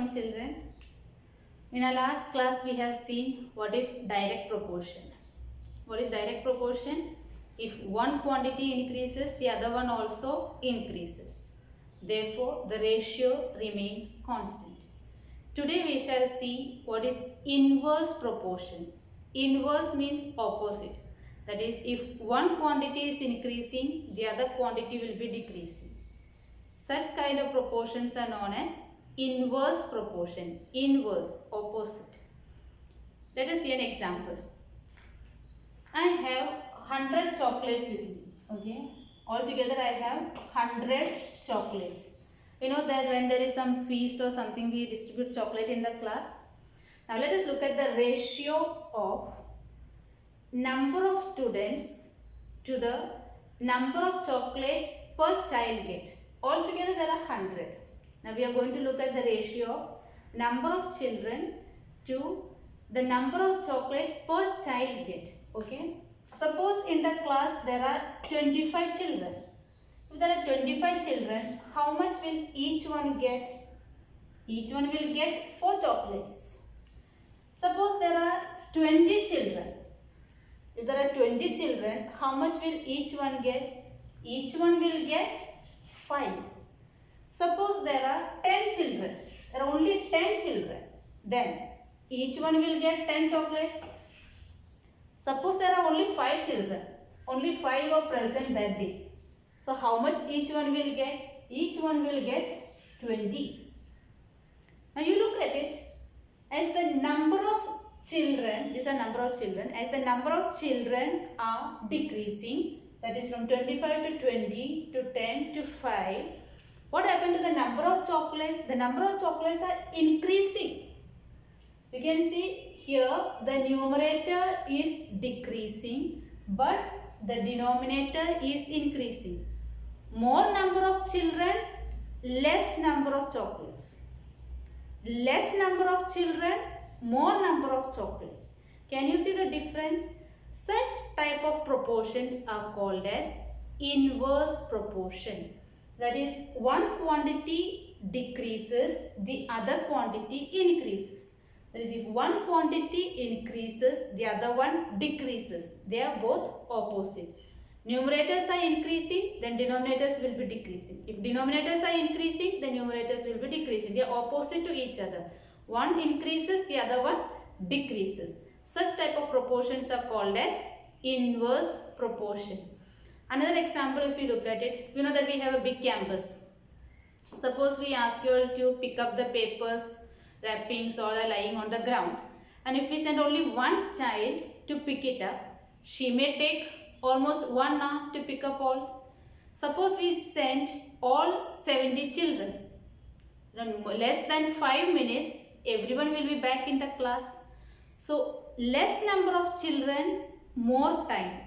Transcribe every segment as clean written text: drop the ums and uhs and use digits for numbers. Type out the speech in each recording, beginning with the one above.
morning children. In our last class we have seen what is direct proportion. What is direct proportion? If one quantity increases, the other one also increases. Therefore, the ratio remains constant. Today we shall see what is inverse proportion. Inverse means opposite. That is, if one quantity is increasing, the other quantity will be decreasing. Such kind of proportions are known as inverse proportion. Inverse, opposite. Let us see an example. I have 100 chocolates with me. Okay. Altogether I have 100 chocolates. You know that when there is some feast or something, we distribute chocolate in the class. Now let us look at the ratio of number of students to the number of chocolates per child get. Altogether there are 100. Now we are going to look at the ratio of number of children to the number of chocolate per child get. Okay. Suppose in the class there are 25 children. If there are 25 children, how much will each one get? Each one will get 4 chocolates. Suppose there are 20 children. If there are 20 children, how much will each one get? Each one will get 5. Suppose there are 10 children. There are only 10 children. Then each one will get 10 chocolates. Suppose there are only 5 children. Only 5 are present that day. So how much each one will get? Each one will get 20. Now you look at it. As the number of children, these are number of children, as the number of children are decreasing, that is from 25 to 20 to 10 to 5, what happened to the number of chocolates? The number of chocolates are increasing. You can see here the numerator is decreasing but the denominator is increasing. More number of children, less number of chocolates. Less number of children, more number of chocolates. Can you see the difference? Such type of proportions are called as inverse proportion. That is, one quantity decreases, the other quantity increases. That is, if one quantity increases, the other one decreases. They are both opposite. Numerators are increasing, then denominators will be decreasing. If denominators are increasing, then numerators will be decreasing. They are opposite to each other. One increases, the other one decreases. Such type of proportions are called as inverse proportion. Another example, if you look at it, you know that we have a big campus. Suppose we ask you all to pick up the papers, wrappings, all are lying on the ground. And if we send only one child to pick it up, she may take almost 1 hour to pick up all. Suppose we send all 70 children. In less than 5 minutes, everyone will be back in the class. So, less number of children, more time.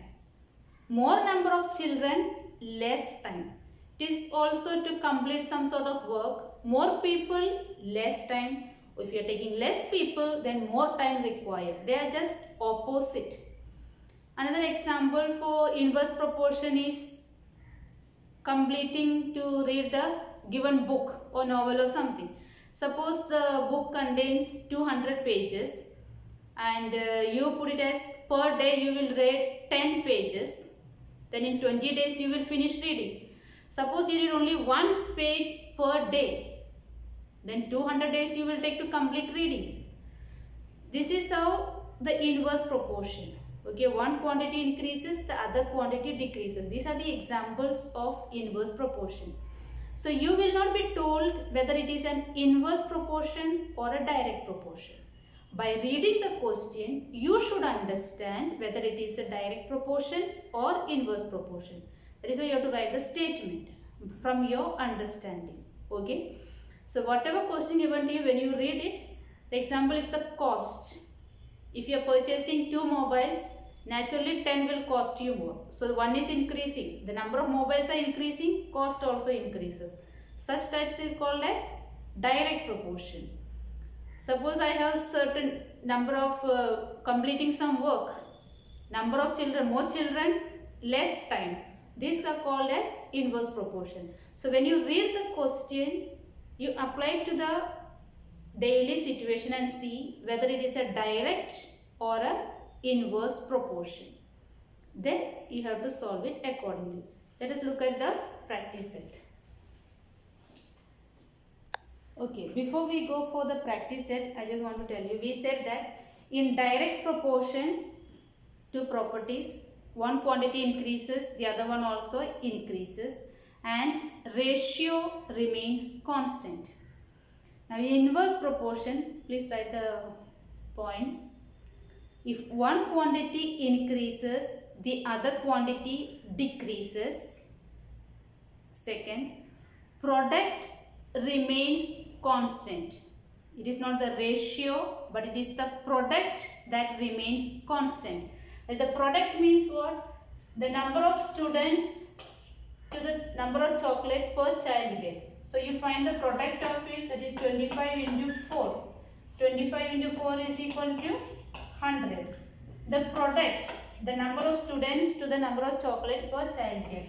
More number of children, less time. It is also to complete some sort of work. More people, less time. If you are taking less people, then more time required. They are just opposite. Another example for inverse proportion is completing to read the given book or novel or something. Suppose the book contains 200 pages and you put it as per day you will read 10 pages. Then in 20 days you will finish reading. Suppose you read only 1 page per day. Then 200 days you will take to complete reading. This is how the inverse proportion. Okay, one quantity increases, the other quantity decreases. These are the examples of inverse proportion. So you will not be told whether it is an inverse proportion or a direct proportion. By reading the question, you should understand whether it is a direct proportion or inverse proportion. That is why you have to write the statement from your understanding. Okay. So whatever question given to you, when you read it, for example, if the cost, if you are purchasing 2 mobiles, naturally 10 will cost you more. So one is increasing. The number of mobiles are increasing, cost also increases. Such types is called as direct proportion. Suppose I have certain number of completing some work. Number of children, more children, less time. These are called as inverse proportion. So when you read the question, you apply it to the daily situation and see whether it is a direct or a inverse proportion. Then you have to solve it accordingly. Let us look at the practice set. Okay, before we go for the practice set, I just want to tell you, we said that in direct proportion to properties, one quantity increases, the other one also increases, and ratio remains constant. Now in inverse proportion, please write the points. If one quantity increases, the other quantity decreases. Second, product remains constant. It is not the ratio, but it is the product that remains constant. And the product means what? The number of students to the number of chocolate per child get. So you find the product of it, that is 25 into 4. 25 into 4 is equal to 100. The product, the number of students to the number of chocolate per child get,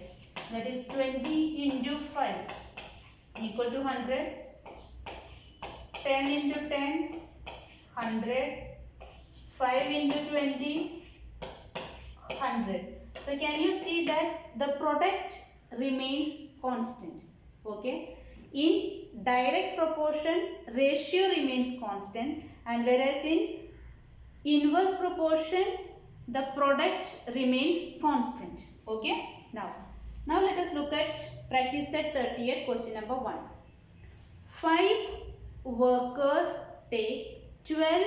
that is 20 into 5 equal to 100. 10 into 10, 100. 5 into 20, 100. So can you see that the product remains constant? Okay. In direct proportion, ratio remains constant, and whereas in inverse proportion, the product remains constant. Okay. Now let us look at practice set 38, question number 1. 5 workers take 12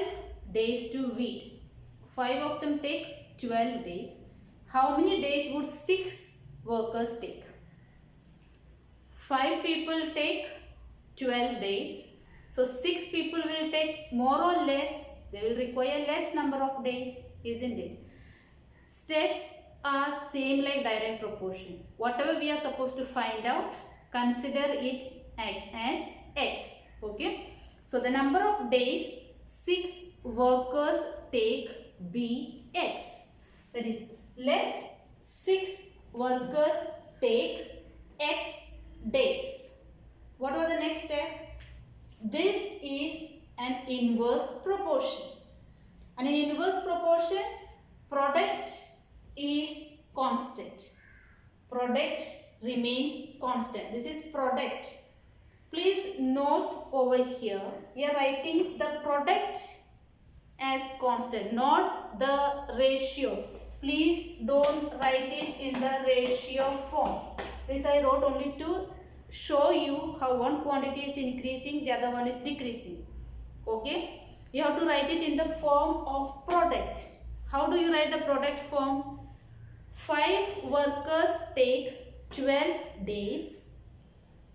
days to weed. 5 of them take 12 days. How many days would 6 workers take? 5 people take 12 days. So 6 people will take more or less. They will require less number of days, isn't it? Steps are same like direct proportion. Whatever we are supposed to find out, consider it as x. Okay. So the number of days 6 workers take be x. That is, let 6 workers take x days. What was the next step? This is an inverse proportion. And in inverse proportion, product is constant. Product remains constant. This is product. Please note over here, we are writing the product as constant, not the ratio. Please don't write it in the ratio form. This I wrote only to show you how one quantity is increasing, the other one is decreasing. Okay? You have to write it in the form of product. How do you write the product form? 5 workers take 12 days,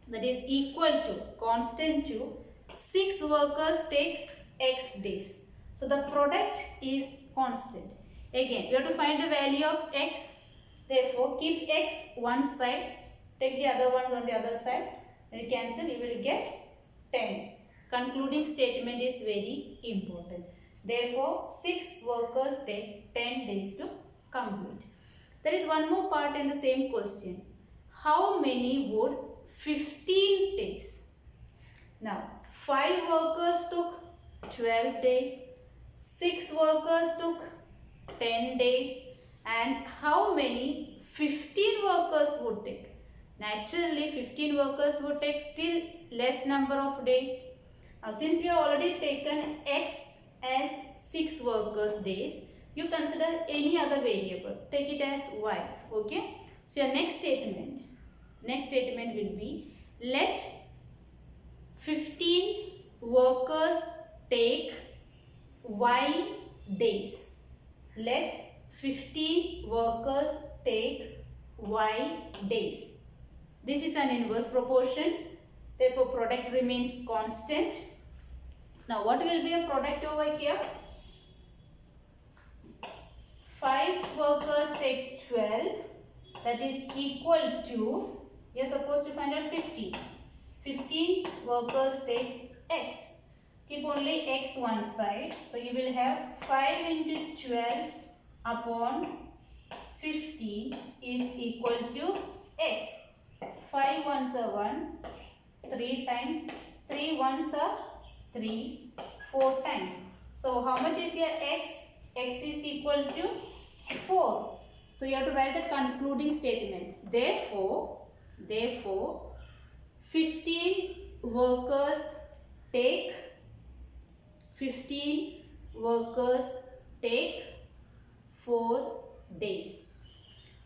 that is equal to, constant to, 6 workers take x days. So the product is constant. Again, you have to find the value of x. Therefore, keep x one side, take the other ones on the other side, and you cancel, you will get 10. Concluding statement is very important. Therefore, 6 workers take 10 days to complete. There is one more part in the same question. How many would 15 takes? Now, 5 workers took 12 days, 6 workers took 10 days, and how many 15 workers would take? Naturally, 15 workers would take still less number of days. Now, since you have already taken x as 6 workers days, you consider any other variable. Take it as y. Okay. So, your next statement will be, let 15 workers take y days. Let 15 workers take y days. This is an inverse proportion. Therefore, product remains constant. Now, what will be a product over here? 5 workers take 12. That is equal to, you are supposed to find out 15. 15 workers take x. Keep only x one side. So, you will have 5 into 12 upon 15 is equal to x. 5 ones are 1. 3 times 3 ones are 3, 4 times. So how much is your x? X is equal to 4. So you have to write the concluding statement. Therefore 15 workers take 4 days.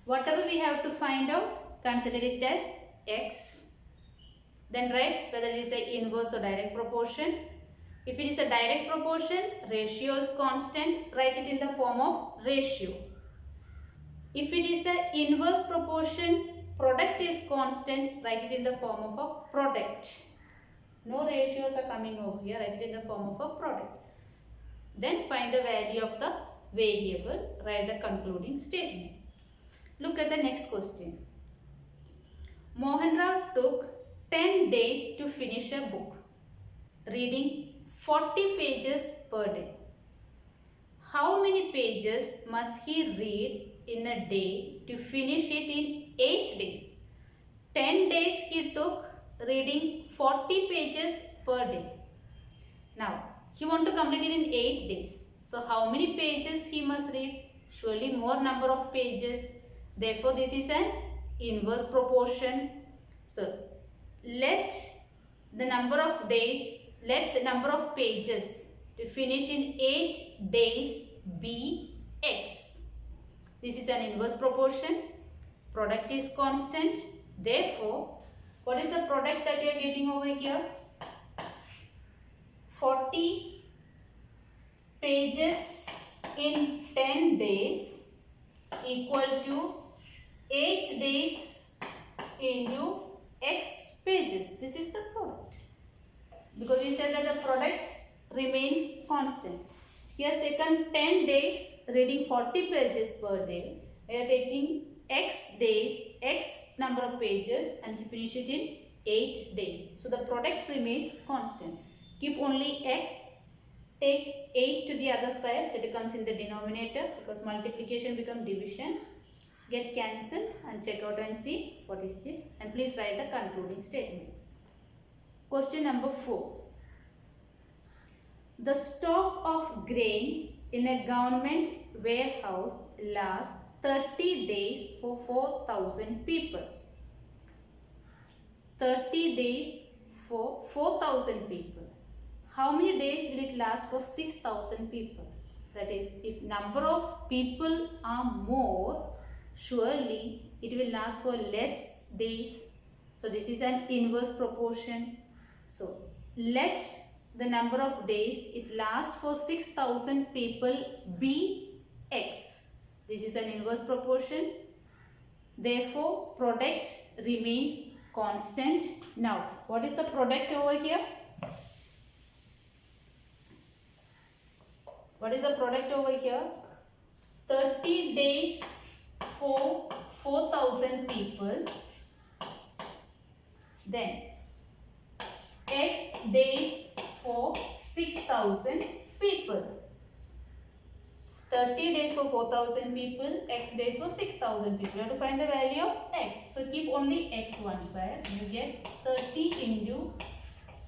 Whatever we have to find out, consider it as x. Then write whether it is an inverse or direct proportion. If it is a direct proportion, ratio is constant, write it in the form of ratio. If it is an inverse proportion, product is constant, write it in the form of a product. No ratios are coming over here, write it in the form of a product. Then find the value of the variable, write the concluding statement. Look at the next question. Mohan Rao took 10 days to finish a book, reading 40 pages per day. How many pages must he read in a day to finish it in 8 days? 10 days he took reading 40 pages per day. Now, he wants to complete it in 8 days. So, how many pages he must read? Surely more number of pages. Therefore, this is an inverse proportion. So, let the number of pages to finish in 8 days be x. This is an inverse proportion. Product is constant. Therefore, what is the product that you are getting over here? 40 pages in 10 days equal to 8 days into x pages. This is the product. Because we said that the product remains constant. He has taken 10 days reading 40 pages per day. We are taking x days, x number of pages, and he finishes it in 8 days. So the product remains constant. Keep only x, take 8 to the other side, so it comes in the denominator, because multiplication becomes division. Get cancelled and check out and see what is it, and please write the concluding statement. Question number 4. The stock of grain in a government warehouse lasts 30 days for 4,000 people. 30 days for 4,000 people. How many days will it last for 6,000 people? That is, if number of people are more, surely it will last for less days. So this is an inverse proportion. So let the number of days it lasts for 6,000 people be x. This is an inverse proportion. Therefore, product remains constant. Now, what is the product over here? What is the product over here? 30 days for 4,000 people. Then x days for 6,000 people. 30 days for 4,000 people, x days for 6,000 people. You have to find the value of x. So keep only x one side. You get 30 into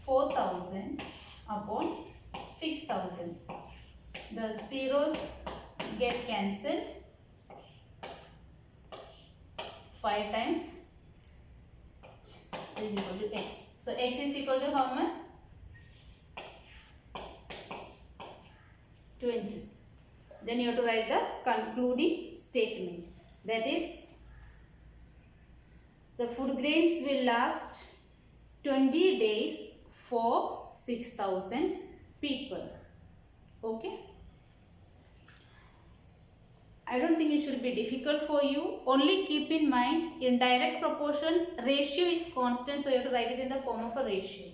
4,000 upon 6,000. The zeros get cancelled. 5 times is equal to x. So x is equal to how much? 20. Then you have to write the concluding statement. That is, the food grains will last 20 days for 6,000 people. Okay? I don't think it should be difficult for you. Only keep in mind, in direct proportion, ratio is constant, so you have to write it in the form of a ratio.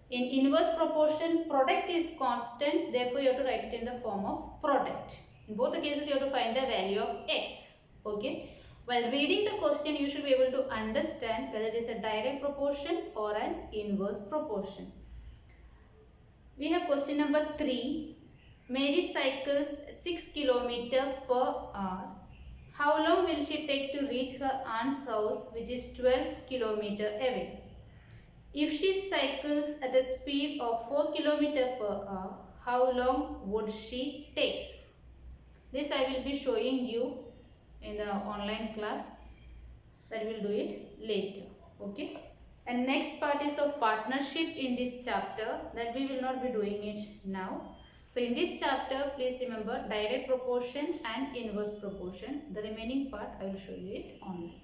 In inverse proportion, product is constant, therefore you have to write it in the form of product. In both the cases, you have to find the value of x. Okay? While reading the question, you should be able to understand whether it is a direct proportion or an inverse proportion. We have question number 3. Mary cycles 6 km per hour. How long will she take to reach her aunt's house, which is 12 km away? If she cycles at a speed of 4 km per hour, how long would she take? This I will be showing you in the online class, that we will do it later. Okay. And next part is of partnership in this chapter, that we will not be doing it now. So in this chapter, please remember direct proportion and inverse proportion. The remaining part I will show you it online.